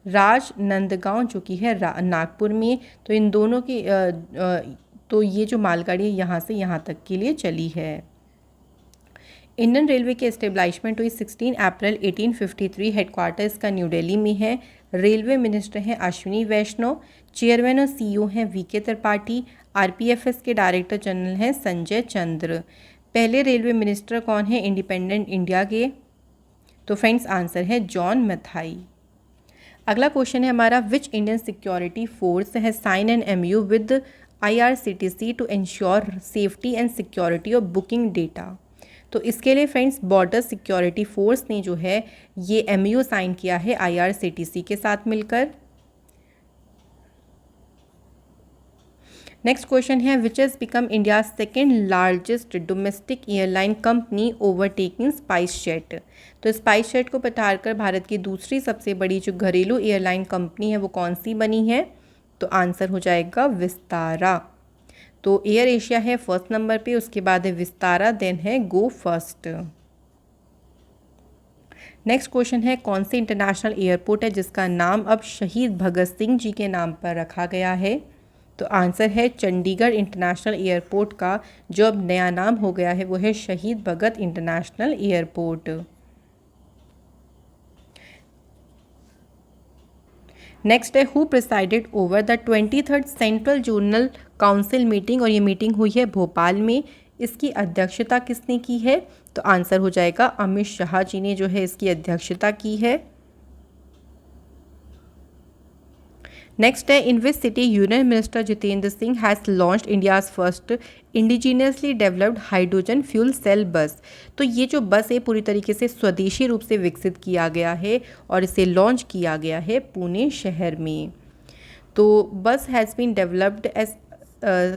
राजनंदगांव जो कि है नागपुर में। तो इन दोनों की तो ये जो मालगाड़ी यहाँ से यहाँ तक के लिए चली है। इंडियन रेलवे की एस्टेब्लिशमेंट हुई 16 अप्रैल 1853। हेडक्वार्टर इसका न्यू दिल्ली में है। रेलवे मिनिस्टर हैं अश्विनी वैष्णव। चेयरमैन और सीईओ हैं वीके त्रिपाठी। आरपीएफएस के डायरेक्टर जनरल हैं संजय चंद्र। पहले रेलवे मिनिस्टर कौन है इंडिपेंडेंट इंडिया के? तो फ्रेंड्स आंसर है जॉन मैथाई। अगला क्वेश्चन है हमारा, विच इंडियन सिक्योरिटी फोर्स है sign an MU with IRCTC to ensure safety and security of booking data. तो इसके लिए फ्रेंड्स बॉर्डर सिक्योरिटी फोर्स ने जो है ये MOU साइन किया है IRCTC के साथ मिलकर। नेक्स्ट क्वेश्चन है, which has become India second largest domestic airline company overtaking spice jet. तो स्पाइस जेट को पछाड़कर भारत की दूसरी सबसे बड़ी जो घरेलू एयरलाइन कंपनी है वो कौन सी बनी है? तो आंसर हो जाएगा विस्तारा। तो एयर एशिया है फर्स्ट नंबर पे, उसके बाद है विस्तारा, देन है गो फर्स्ट। नेक्स्ट क्वेश्चन है, कौन सी इंटरनेशनल एयरपोर्ट है जिसका नाम अब शहीद भगत सिंह जी के नाम पर रखा गया है? तो आंसर है चंडीगढ़ इंटरनेशनल एयरपोर्ट का जो अब नया नाम हो गया है वो है शहीद भगत इंटरनेशनल एयरपोर्ट। नेक्स्ट है, who presided over the 23rd central zonal council meeting, और ये मीटिंग हुई है भोपाल में। इसकी अध्यक्षता किसने की है? तो आंसर हो जाएगा अमित शाह जी ने जो है इसकी अध्यक्षता की है। नेक्स्ट है, in which city union minister Jitendra Singh has launched India's first indigenously developed hydrogen fuel cell bus. तो ये जो बस है पूरी तरीके से स्वदेशी रूप से विकसित किया गया है और इसे लॉन्च किया गया है पुणे शहर में। तो bus has been developed as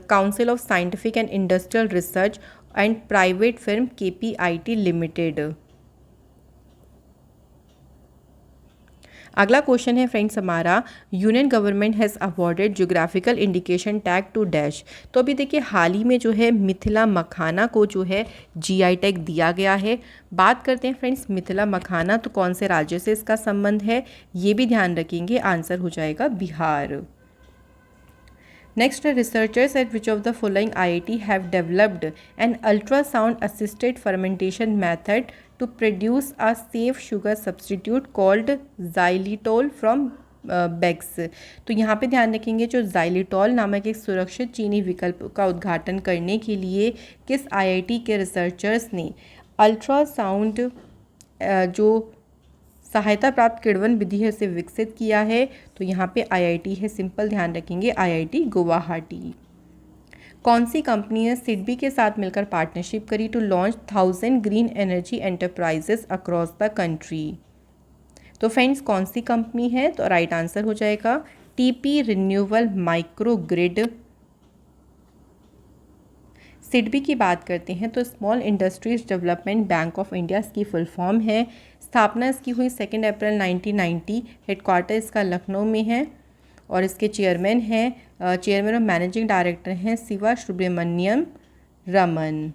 council of scientific and industrial research and private firm KPIT limited. अगला क्वेश्चन है फ्रेंड्स हमारा, union government has awarded geographical indication tag to dash. तो अभी देखिए हाल ही में जो है मिथिला मखाना को जो है GI टैग दिया गया है। बात करते हैं फ्रेंड्स मिथिला मखाना, तो कौन से राज्य से इसका संबंध है ये भी ध्यान रखेंगे। आंसर हो जाएगा बिहार। नेक्स्ट है, researchers eight which of the following IIT have developed N ultrasound assisted fermentation method to produce a safe sugar substitute called xylitol from bags. तो यहाँ पे ध्यान रखेंगे जो xylitol नामक एक सुरक्षित चीनी विकल्प का उद्घाटन करने के लिए किस IIT के रिसर्चर्स ने अल्ट्रासाउंड जो सहायता प्राप्त किण्वन विधि है उसे विकसित किया है? तो यहाँ पे IIT है, सिंपल ध्यान रखेंगे IIT गुवाहाटी। कौन सी कंपनी ने सिडबी के साथ मिलकर पार्टनरशिप करी to launch 1000 green energy enterprises across the country? तो फ्रेंड्स कौन सी कंपनी है? तो राइट आंसर हो जाएगा TP renewable micro grid. SIDBI की बात करते हैं तो small industries development bank of India इसकी फुल फॉर्म है। स्थापना इसकी हुई 2 अप्रैल 1990। हेडक्वार्टर इसका लखनऊ में है और इसके चेयरमैन और मैनेजिंग डायरेक्टर हैं शिवा सुब्रमण्यम रमन।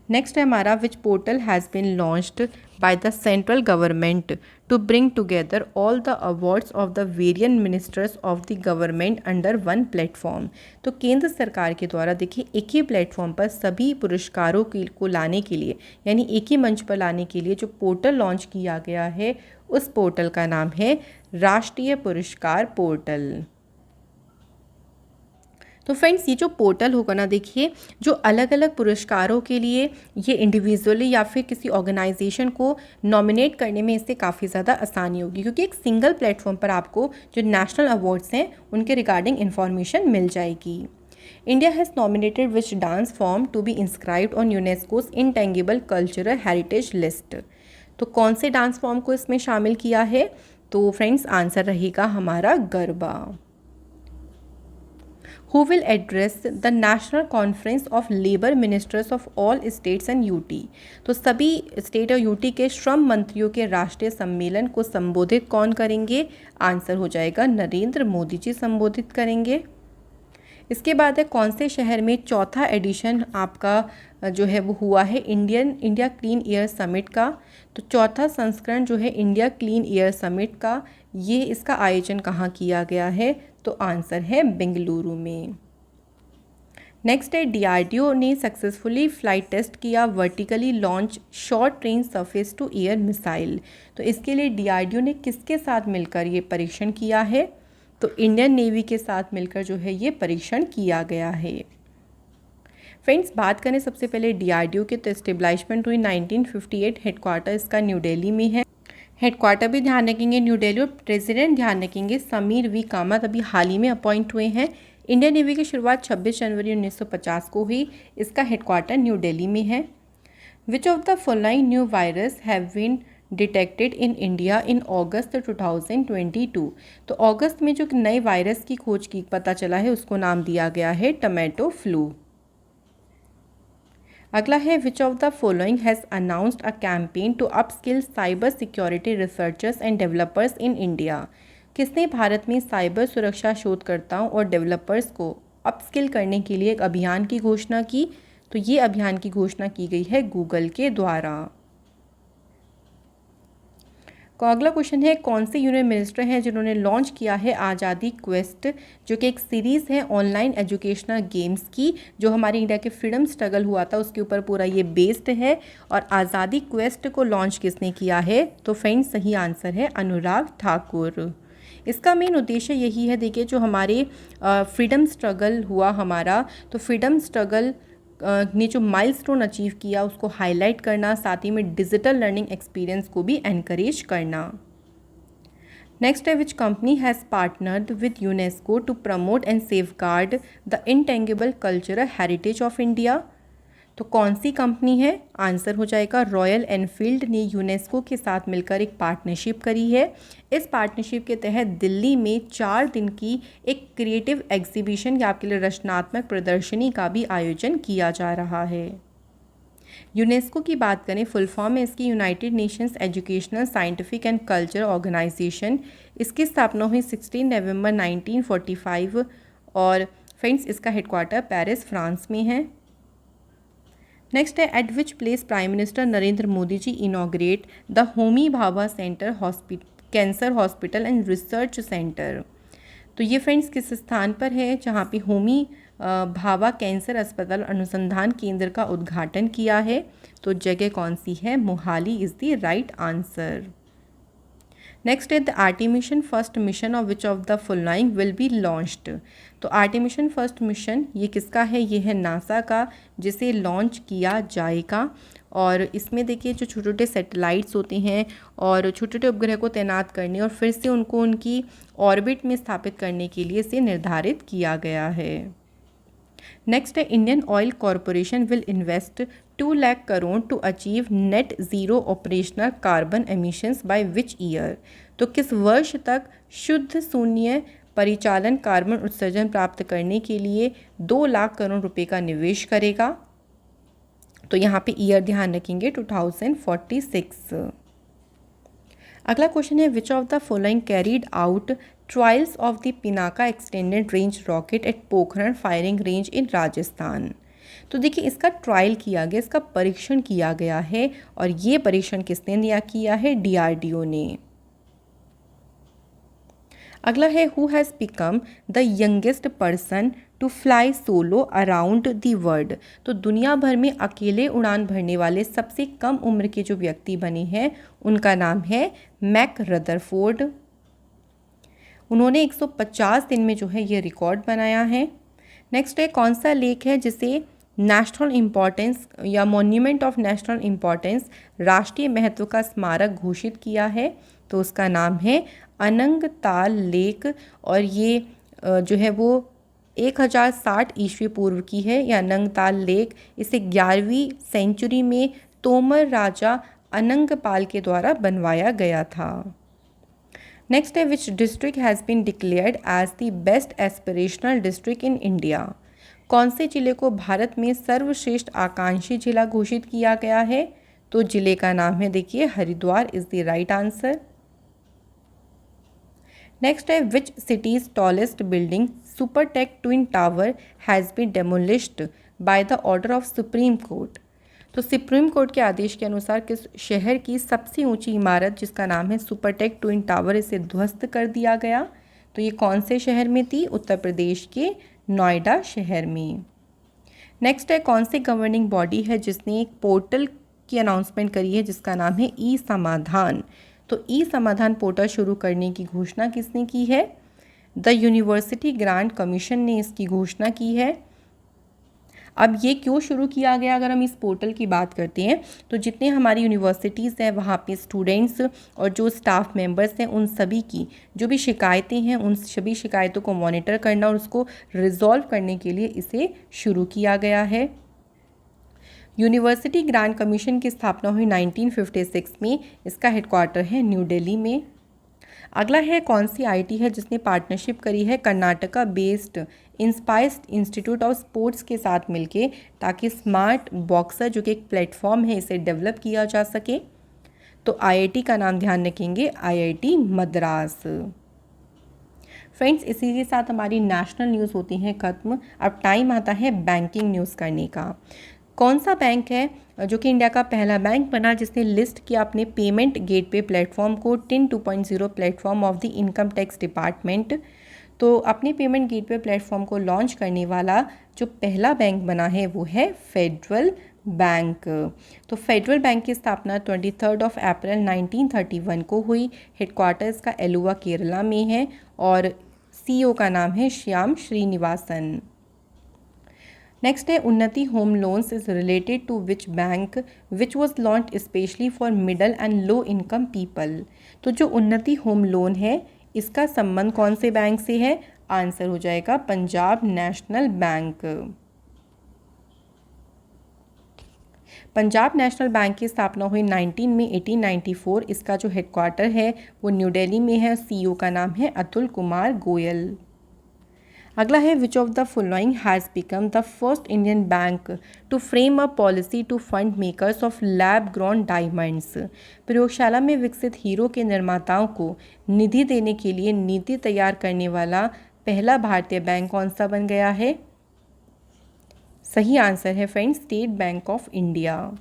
नेक्स्ट है हमारा, which portal has been launched by the central government to bring together all the awards of the various ministers of the government under one platform. तो केंद्र सरकार के द्वारा देखिए एक ही प्लेटफॉर्म पर सभी पुरस्कारों को लाने के लिए, यानी एक ही मंच पर लाने के लिए जो पोर्टल लॉन्च किया गया है उस पोर्टल का नाम है राष्ट्रीय पुरस्कार पोर्टल। तो फ्रेंड्स ये जो पोर्टल होगा ना, देखिए जो अलग अलग पुरस्कारों के लिए ये इंडिविजुअली या फिर किसी ऑर्गेनाइजेशन को नॉमिनेट करने में इससे काफ़ी ज़्यादा आसानी होगी, क्योंकि एक सिंगल प्लेटफॉर्म पर आपको जो नेशनल अवार्ड्स हैं उनके रिगार्डिंग इन्फॉर्मेशन मिल जाएगी। India has nominated which dance form to be inscribed on UNESCO's intangible cultural heritage list. तो कौन से डांस फॉर्म को इसमें शामिल किया है? तो फ्रेंड्स आंसर रहेगा हमारा garba. Who will address the national conference of labour ministers of all states and UT. तो सभी स्टेट और यूटी के श्रम मंत्रियों के राष्ट्रीय सम्मेलन को संबोधित कौन करेंगे? आंसर हो जाएगा नरेंद्र मोदी जी संबोधित करेंगे। इसके बाद है कौन से शहर में चौथा एडिशन आपका जो है वो हुआ है इंडिया क्लीन एयर समिट का। तो चौथा संस्करण जो है इंडिया क्लीन एयर समिट का, ये इसका आयोजन कहाँ किया गया है? तो आंसर है बेंगलुरु में। नेक्स्ट है डीआरडीओ ने सक्सेसफुली फ्लाइट टेस्ट किया vertically launch short range surface to air missile. तो इसके लिए डीआरडीओ ने किसके साथ मिलकर ये परीक्षण किया है? तो इंडियन नेवी के साथ मिलकर जो है ये परीक्षण किया गया है। फ्रेंड्स, बात करें सबसे पहले डीआरडीओ के, तो एस्टेब्लिशमेंट हुई 1958। हेडक्वार्टर इसका न्यू दिल्ली में है। हेडक्वार्टर भी ध्यान रखेंगे न्यू दिल्ली, और प्रेसिडेंट ध्यान रखेंगे समीर वी कामत अभी हाल ही में अपॉइंट हुए हैं। इंडियन नेवी की शुरुआत 26 जनवरी 1950 को हुई। इसका हेडक्वार्टर न्यू दिल्ली में है। Which of the following new virus have been detected in India in August 2022। तो अगस्त में जो नए वायरस की खोज की पता चला है उसको नाम दिया गया है टोमेटो फ्लू। अगला है which of the following has announced a campaign to upskill cyber security researchers and developers in India. किसने भारत में साइबर सुरक्षा शोधकर्ताओं और डेवलपर्स को अपस्किल करने के लिए एक अभियान की घोषणा की? तो ये अभियान की घोषणा की गई है गूगल के द्वारा। अगला क्वेश्चन है कौन से यूनियन मिनिस्टर हैं जिन्होंने लॉन्च किया है आज़ादी क्वेस्ट, जो कि एक सीरीज़ है ऑनलाइन एजुकेशनल गेम्स की, जो हमारे इंडिया के फ्रीडम स्ट्रगल हुआ था उसके ऊपर पूरा ये बेस्ड है। और आज़ादी क्वेस्ट को लॉन्च किसने किया है? तो फ्रेंड्स, सही आंसर है अनुराग ठाकुर। इसका मेन उद्देश्य यही है, देखिए जो हमारे फ्रीडम स्ट्रगल हुआ हमारा, तो फ्रीडम स्ट्रगल ने जो माइलस्टोन अचीव किया उसको हाईलाइट करना, साथ ही में डिजिटल लर्निंग एक्सपीरियंस को भी एनकरेज करना। नेक्स्ट है which company has partnered with UNESCO to promote and safeguard the intangible cultural heritage of India. तो कौन सी कंपनी है? आंसर हो जाएगा रॉयल एनफील्ड ने यूनेस्को के साथ मिलकर एक पार्टनरशिप करी है। इस पार्टनरशिप के तहत दिल्ली में 4 दिन की एक क्रिएटिव एग्जीबिशन या आपके लिए रचनात्मक प्रदर्शनी का भी आयोजन किया जा रहा है। यूनेस्को की बात करें, फुल फॉर्म है इसकी United Nations educational scientific and culture organisation. इसकी स्थापना हुई 16 नवंबर 1945 और फ्रेंड्स इसका हेडक्वार्टर पेरिस फ्रांस में है। नेक्स्ट है at which place prime minister Narendra Modi ji inaugurate the Homi Bhabha centre cancer hospital and research centre. तो ये फ्रेंड्स किस स्थान पर है जहाँ पे होमी भाभा कैंसर अस्पताल अनुसंधान केंद्र का उद्घाटन किया है? तो जगह कौन सी है? Mohali is the right answer. Next है the Artemis first mission of which of the following will be launched. तो आर्टिमिशन फर्स्ट मिशन ये किसका है? ये है नासा का, जिसे लॉन्च किया जाएगा। और इसमें देखिए जो छोटे छोटे सैटेलाइट्स होते हैं और छोटे छोटे उपग्रह को तैनात करने और फिर से उनको उनकी ऑर्बिट में स्थापित करने के लिए इसे निर्धारित किया गया है। नेक्स्ट है Indian oil corporation will invest 2 lakh crore to achieve net zero operational carbon emissions by which year. तो किस वर्ष तक शुद्ध शून्य परिचालन कार्बन उत्सर्जन प्राप्त करने के लिए 2 लाख करोड़ रुपए का निवेश करेगा? तो यहाँ पे ईयर ध्यान रखेंगे 2046। अगला क्वेश्चन है which of the following carried out trials of the Pinaka extended range rocket at Pokhran firing range in Rajasthan. तो देखिए इसका ट्रायल किया गया, इसका परीक्षण किया गया है और ये परीक्षण किसने किया है? डीआरडीओ ने। अगला है who has become the youngest person to fly solo around the world. तो दुनिया भर में अकेले उड़ान भरने वाले सबसे कम उम्र के जो व्यक्ति बने हैं उनका नाम है मैक रदरफोर्ड। उन्होंने 150 दिन में जो है ये रिकॉर्ड बनाया है। नेक्स्ट है कौन सा लेक है जिसे नेशनल इम्पॉर्टेंस या मॉन्यूमेंट ऑफ नेशनल इम्पॉर्टेंस राष्ट्रीय महत्व का स्मारक घोषित किया है? तो उसका नाम है अनंगताल लेक और ये जो है वो 1060 ईस्वी पूर्व की है। यह अनंगताल लेक इसे 11वीं सेंचुरी में तोमर राजा अनंगपाल के द्वारा बनवाया गया था। नेक्स्ट है which district has been declared as the best aspirational district in India. कौन से जिले को भारत में सर्वश्रेष्ठ आकांक्षी जिला घोषित किया गया है? तो जिले का नाम है, देखिए, Haridwar is the right answer. Next है which city's tallest building Supertech twin tower has been demolished by the order of supreme court. तो सुप्रीम कोर्ट के आदेश के अनुसार किस शहर की सबसे ऊंची इमारत जिसका नाम है सुपरटेक ट्विन टावर, इसे ध्वस्त कर दिया गया? तो ये कौन से शहर में थी? उत्तर प्रदेश के नोएडा शहर में। नेक्स्ट है कौन सी गवर्निंग बॉडी है जिसने एक पोर्टल की अनाउंसमेंट करी है जिसका नाम है ई समाधान। तो ई समाधान पोर्टल शुरू करने की घोषणा किसने की है? द यूनिवर्सिटी ग्रांट कमीशन ने इसकी घोषणा की है। अब ये क्यों शुरू किया गया, अगर हम इस पोर्टल की बात करते हैं तो जितने हमारी यूनिवर्सिटीज़ हैं वहाँ पे स्टूडेंट्स और जो स्टाफ मेंबर्स हैं उन सभी की जो भी शिकायतें हैं उन सभी शिकायतों को मॉनिटर करना और उसको रिजॉल्व करने के लिए इसे शुरू किया गया है। यूनिवर्सिटी ग्रांट कमीशन की स्थापना हुई 1956 में। इसका हेडक्वार्टर है न्यू दिल्ली में। अगला है कौन सी आईटी है जिसने पार्टनरशिप करी है Karnataka based inspired institute of sports के साथ मिलके, ताकि स्मार्ट बॉक्सर जो कि एक प्लेटफॉर्म है इसे डेवलप किया जा सके? तो आईआईटी का नाम ध्यान रखेंगे, आईआईटी मद्रास। फ्रेंड्स, इसी के साथ हमारी नेशनल न्यूज़ होती हैं ख़त्म। अब टाइम आता है बैंकिंग न्यूज़ करने का। कौन सा बैंक है जो कि इंडिया का पहला बैंक बना जिसने लिस्ट किया अपने पेमेंट गेटवे प्लेटफॉर्म को tin 2.0 platform of the income tax department? तो अपने पेमेंट गेटवे प्लेटफॉर्म को लॉन्च करने वाला जो पहला बैंक बना है वो है फेडरल बैंक। तो फेडरल बैंक की स्थापना 23 अप्रैल 1931 को हुई। हेडक्वार्टर्स का एलुवा केरला में है और सीईओ का नाम है श्याम श्रीनिवासन। नेक्स्ट है Unnati home loans is related to which bank which was launch specially for middle and low income people. तो जो उन्नति होम लोन है इसका संबंध कौन से बैंक से है? आंसर हो जाएगा Punjab national bank. Punjab national bank की स्थापना हुई 1894। इसका जो हेडक्वार्टर है वो न्यू दिल्ली में है। सीईओ का नाम है अतुल कुमार गोयल। अगला है which of the following has become the first Indian bank to frame a policy to fund makers of lab grown diamonds. प्रयोगशाला में विकसित हीरो के निर्माताओं को निधि देने के लिए नीति तैयार करने वाला पहला भारतीय बैंक कौन सा बन गया है? सही आंसर है friends, state bank of India.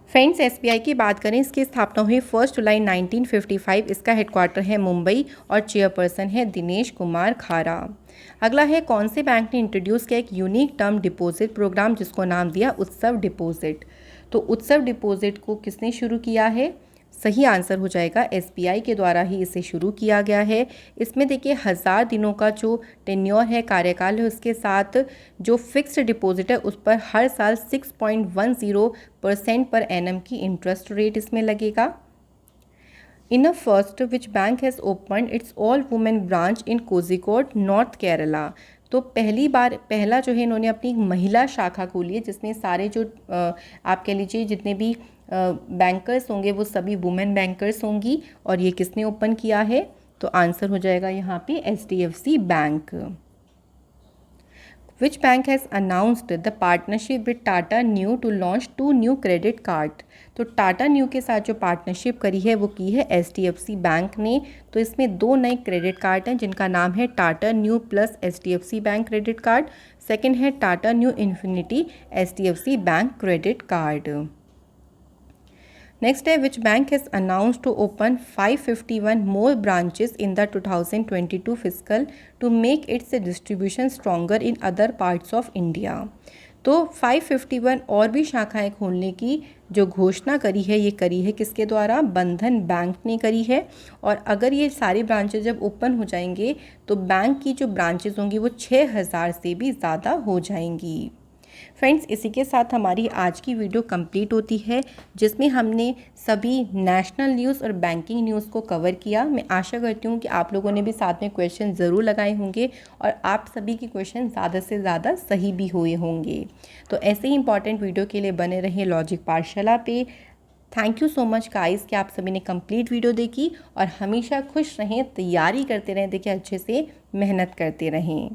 Friends, SBI की बात करें, इसकी स्थापना हुई 1 जुलाई 1955। इसका हेडक्वार्टर है मुंबई और चेयरपर्सन है दिनेश कुमार खारा। अगला है कौन से बैंक ने इंट्रोड्यूस किया एक यूनिक टर्म डिपॉजिट प्रोग्राम जिसको नाम दिया उत्सव डिपॉजिट। तो उत्सव डिपॉजिट को किसने शुरू किया है? सही आंसर हो जाएगा एसबीआई के द्वारा ही इसे शुरू किया गया है। इसमें देखिए 1000 दिनों का जो टेन्योर है, कार्यकाल है, उसके साथ जो फिक्स्ड डिपॉजिट है उस पर हर साल 6.10% पर एनम की इंटरेस्ट रेट इसमें लगेगा। In a first which bank has open its all women branch in Kozhikode north Kerala. तो पहला जो है इन्होंने अपनी महिला शाखा खोली है जिसमें सारे जो आप कह लीजिए जितने भी बैंकर्स होंगे वो सभी वुमेन बैंकर्स होंगी। और ये किसने ओपन किया है? तो आंसर हो जाएगा यहाँ पे HDFC bank. Which bank has announced the partnership with Tata Neu to launch 2 new credit card. तो टाटा न्यू के साथ जो पार्टनरशिप करी है वो की है एचडीएफसी बैंक ने। तो इसमें 2 नए क्रेडिट कार्ड हैं जिनका नाम है Tata Neu plus HDFC bank credit card. Second है Tata Neu infinity HDFC bank credit card. Next है which bank has announced to open 551 more branches in the 2022 fiscal to make its distribution stronger in other parts of India. तो 551 और भी शाखाएं खोलने की जो घोषणा करी है ये करी है किसके द्वारा? बंधन बैंक ने करी है। और अगर ये सारी ब्रांचेज जब ओपन हो जाएंगे तो बैंक की जो ब्रांचेज होंगी वो 6000 से भी ज़्यादा हो जाएंगी। फ्रेंड्स, इसी के साथ हमारी आज की वीडियो कंप्लीट होती है जिसमें हमने सभी नेशनल न्यूज़ और बैंकिंग न्यूज़ को कवर किया। मैं आशा करती हूँ कि आप लोगों ने भी साथ में क्वेश्चन ज़रूर लगाए होंगे और आप सभी के क्वेश्चन ज़्यादा से ज़्यादा सही भी हुए होंगे। तो ऐसे ही इंपॉर्टेंट वीडियो के लिए बने रहें लॉजिक पाठशाला पे। Thank you so much guys कि आप सभी ने कंप्लीट वीडियो देखी और हमेशा खुश रहें, तैयारी करते रहें, देखिए अच्छे से मेहनत करते रहें।